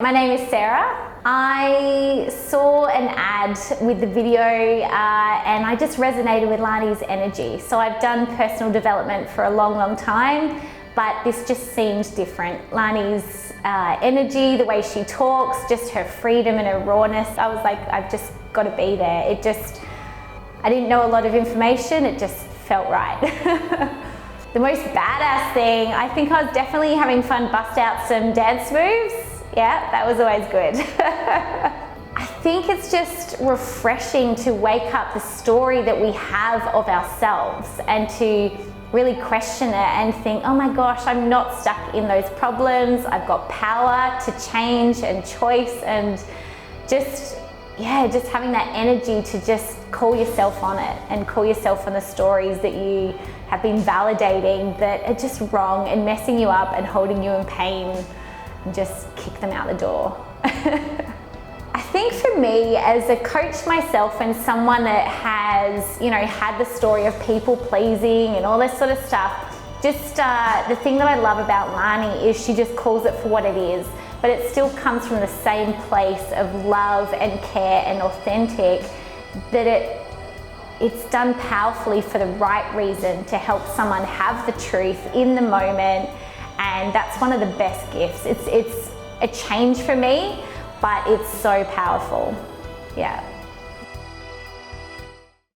My name is Sarah. I saw an ad with the video and I just resonated with Lani's energy. So I've done personal development for a long time, but this just seemed different. Lani's energy, the way she talks, just her freedom and her rawness. I was like, I've just got to be there. I didn't know a lot of information, it just felt right. The most badass thing, I think I was definitely having fun bust out some dance moves. Yeah, that was always good. I think it's just refreshing to wake up the story that we have of ourselves and to really question it and think, oh my gosh, I'm not stuck in those problems. I've got power to change and choice, and just having that energy to just call yourself on it and call yourself on the stories that you have been validating that are just wrong and messing you up and holding you in pain, and just kick them out the door. I think for me, as a coach myself and someone that has, had the story of people pleasing and all this sort of stuff, just the thing that I love about Lani is she just calls it for what it is, but it still comes from the same place of love and care and authentic, that it's done powerfully for the right reason to help someone have the truth in the moment. And that's one of the best gifts. It's a change for me, but it's so powerful. Yeah.